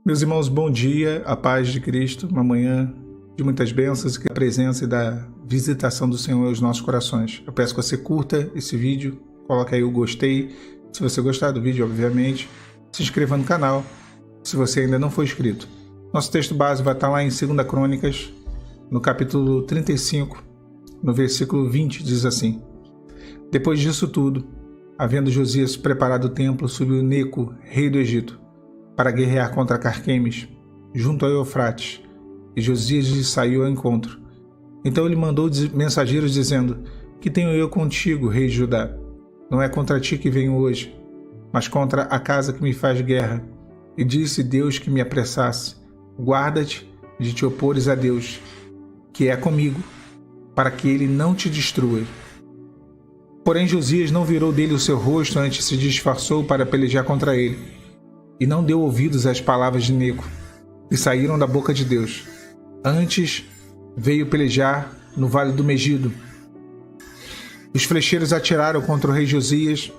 Meus irmãos, bom dia, a paz de Cristo, uma manhã de muitas bênçãos, que a presença e da visitação do Senhor aos nossos corações. Eu peço que você curta esse vídeo, coloque aí o gostei, se você gostar do vídeo, obviamente, se inscreva no canal, se você ainda não for inscrito. Nosso texto base vai estar lá em 2 Crônicas, no capítulo 35, no versículo 20, diz assim: Depois disso tudo, havendo Josias preparado o templo, subiu Neco, rei do Egito, para guerrear contra Carquemes, junto ao Eufrates, e Josias lhe saiu ao encontro. Então ele mandou mensageiros dizendo: Que tenho eu contigo, rei de Judá? Não é contra ti que venho hoje, mas contra a casa que me faz guerra. E disse Deus que me apressasse: Guarda-te de te opores a Deus, que é comigo, para que ele não te destrua. Porém Josias não virou dele o seu rosto, antes se disfarçou para pelejar contra ele. E não deu ouvidos às palavras de Neco, que saíram da boca de Deus. Antes veio pelejar no vale do Megido. Os flecheiros atiraram contra o rei Josias.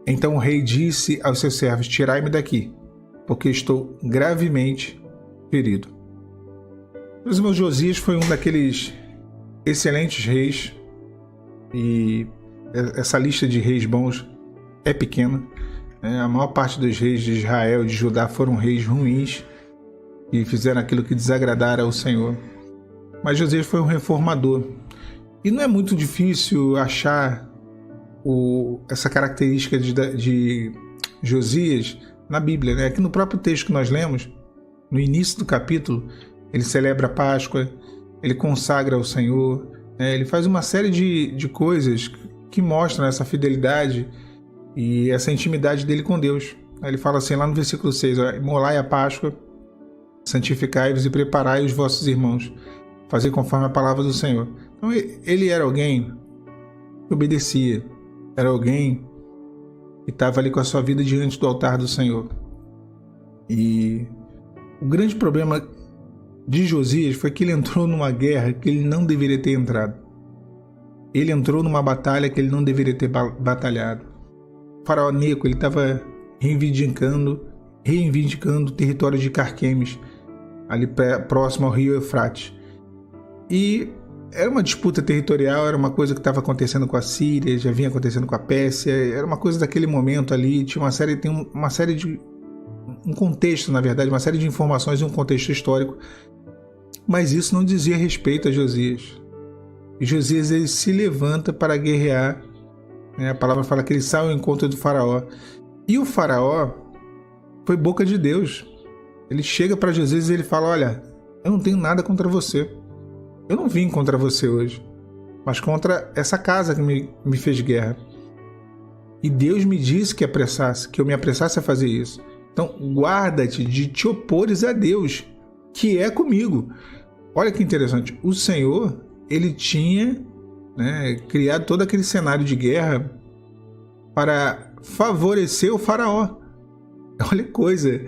Então o rei disse aos seus servos: Tirai-me daqui, porque estou gravemente ferido. Meus irmãos, Josias foi um daqueles excelentes reis, e essa lista de reis bons é pequena. A maior parte dos reis de Israel e de Judá foram reis ruins e fizeram aquilo que desagradara ao Senhor. Mas Josias foi um reformador. E não é muito difícil achar essa característica de Josias na Bíblia, né? Aqui no próprio texto que nós lemos, no início do capítulo, ele celebra a Páscoa, ele consagra ao Senhor, né? Ele faz uma série de coisas que mostram essa fidelidade e essa intimidade dele com Deus. Aí ele fala assim lá no versículo 6, Imolai a Páscoa, santificai-vos e preparai os vossos irmãos, fazer conforme a palavra do Senhor. Então ele era alguém que obedecia, era alguém que estava ali com a sua vida diante do altar do Senhor. E o grande problema de Josias foi que ele entrou numa guerra que ele não deveria ter entrado. Ele entrou numa batalha que ele não deveria ter batalhado. O faraó Neco, ele estava reivindicando o território de Carquemes, ali próximo ao rio Eufrates. E era uma disputa territorial, era uma coisa que estava acontecendo com a Síria, já vinha acontecendo com a Pérsia, era uma coisa daquele momento ali, tem uma série de um contexto, na verdade, uma série de informações e um contexto histórico, mas isso não dizia respeito a Josias. E Josias, ele se levanta para guerrear. A palavra fala que ele sai ao encontro do faraó. E o faraó foi boca de Deus. Ele chega para Josias e ele fala: Olha, eu não tenho nada contra você. Eu não vim contra você hoje, mas contra essa casa que me fez guerra. E Deus me disse que eu me apressasse a fazer isso. Então guarda-te de te opores a Deus, que é comigo. Olha que interessante. O Senhor, ele tinha criado todo aquele cenário de guerra para favorecer o faraó. Olha que coisa,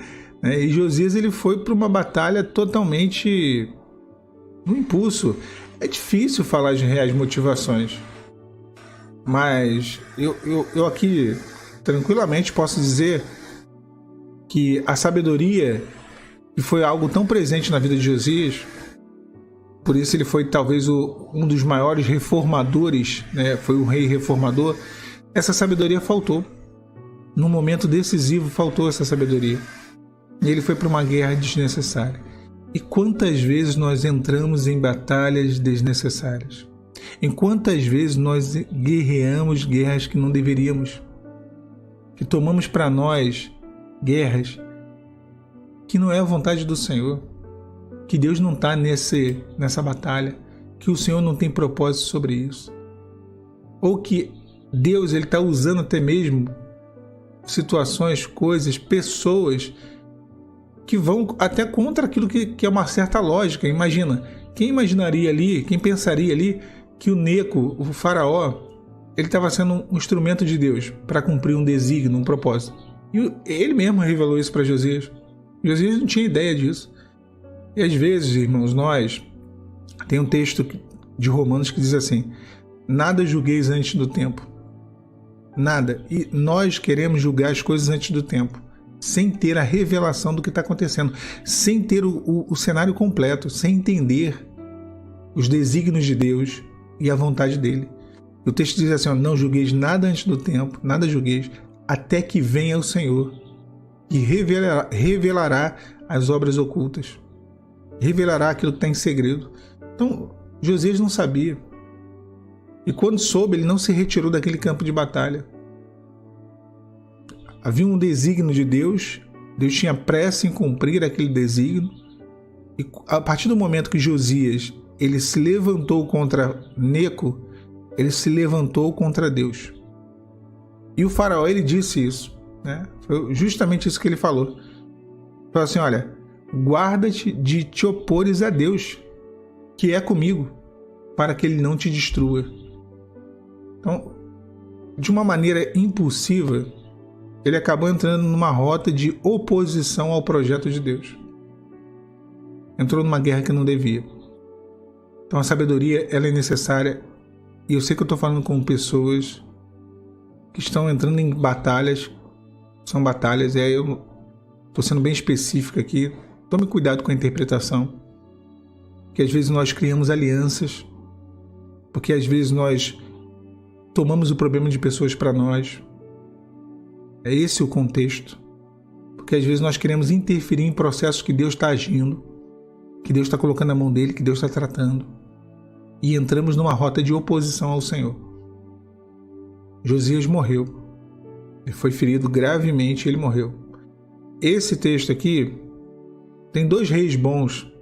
né? E Josias, ele foi para uma batalha totalmente no impulso. É difícil falar de reais motivações, mas eu aqui tranquilamente posso dizer que a sabedoria, que foi algo tão presente na vida de Josias, por isso ele foi talvez um dos maiores reformadores, né? Foi um rei reformador. Essa sabedoria faltou. Num momento decisivo faltou essa sabedoria. E ele foi para uma guerra desnecessária. E quantas vezes nós entramos em batalhas desnecessárias? Em quantas vezes nós guerreamos guerras que não deveríamos? Que tomamos para nós guerras que não é a vontade do Senhor. Que Deus não está nessa batalha, que o Senhor não tem propósito sobre isso. Ou que Deus está usando até mesmo situações, coisas, pessoas que vão até contra aquilo que é uma certa lógica. Imagina, quem imaginaria ali, quem pensaria ali que o Neco, o faraó, ele estava sendo um instrumento de Deus para cumprir um desígnio, um propósito. E ele mesmo revelou isso para Josias. Josias não tinha ideia disso. E às vezes, irmãos, tem um texto de Romanos que diz assim: nada julgueis antes do tempo. Nada. E nós queremos julgar as coisas antes do tempo. sem ter a revelação do que está acontecendo, sem ter o cenário completo, sem entender os desígnios de Deus e a vontade dele. O texto diz assim, ó, não julgueis nada antes do tempo, nada julgueis, até que venha o Senhor e revelará as obras ocultas, revelará aquilo que está em segredo. Então, Josias não sabia. E quando soube, ele não se retirou daquele campo de batalha. Havia um desígnio de Deus, Deus tinha pressa em cumprir aquele desígnio, e a partir do momento que Josias ele se levantou contra Neco, ele se levantou contra Deus. E o faraó, ele disse isso, né? Foi justamente isso que ele falou. Falou assim, olha, guarda-te de te opores a Deus, que é comigo, para que ele não te destrua. Então, de uma maneira impulsiva, ele acabou entrando numa rota de oposição ao projeto de Deus. Entrou numa guerra que não devia. Então a sabedoria, ela é necessária. E eu sei que eu estou falando com pessoas que estão entrando em batalhas. São batalhas, e aí eu estou sendo bem específico aqui. Tome cuidado com a interpretação. Porque às vezes nós criamos alianças. Porque às vezes nós tomamos o problema de pessoas para nós. É esse o contexto. Porque às vezes nós queremos interferir em processos que Deus está agindo, que Deus está colocando a mão dele, que Deus está tratando. E entramos numa rota de oposição ao Senhor. Josias morreu. Ele foi ferido gravemente e ele morreu. Esse texto aqui tem 2 reis bons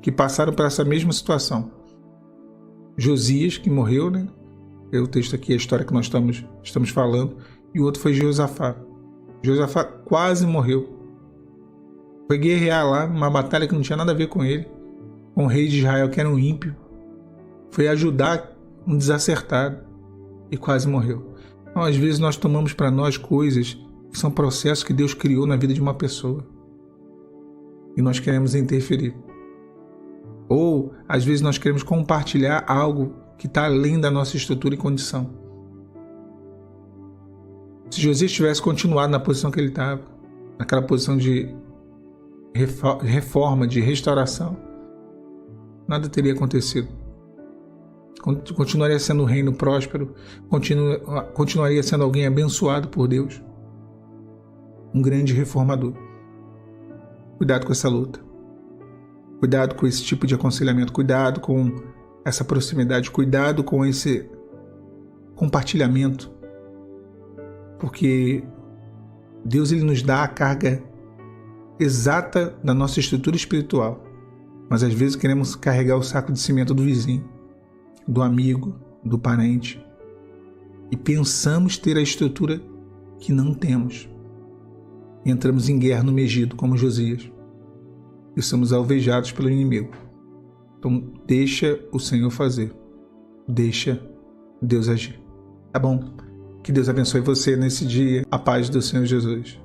que passaram por essa mesma situação. Josias, que morreu, né? É o texto aqui, a história que nós estamos falando. E o outro foi Josafá. Josafá quase morreu. Foi guerrear lá, numa batalha que não tinha nada a ver com ele, com o rei de Israel, que era um ímpio. Foi ajudar um desacertado e quase morreu. Então, às vezes nós tomamos para nós coisas que são processos que Deus criou na vida de uma pessoa. E nós queremos interferir. Ou, às vezes, nós queremos compartilhar algo que está além da nossa estrutura e condição. Se Josias tivesse continuado na posição que ele estava, naquela posição de reforma, de restauração, nada teria acontecido. Continuaria sendo um reino próspero, continuaria sendo alguém abençoado por Deus. Um grande reformador. Cuidado com essa luta. Cuidado com esse tipo de aconselhamento. Cuidado com essa proximidade. Cuidado com esse compartilhamento. Porque Deus ele nos dá a carga exata da nossa estrutura espiritual. Mas às vezes queremos carregar o saco de cimento do vizinho, do amigo, do parente. E pensamos ter a estrutura que não temos. E entramos em guerra no Megido, como Josias. E somos alvejados pelo inimigo. Então deixa o Senhor fazer. Deixa Deus agir. Tá bom? Que Deus abençoe você nesse dia. A paz do Senhor Jesus.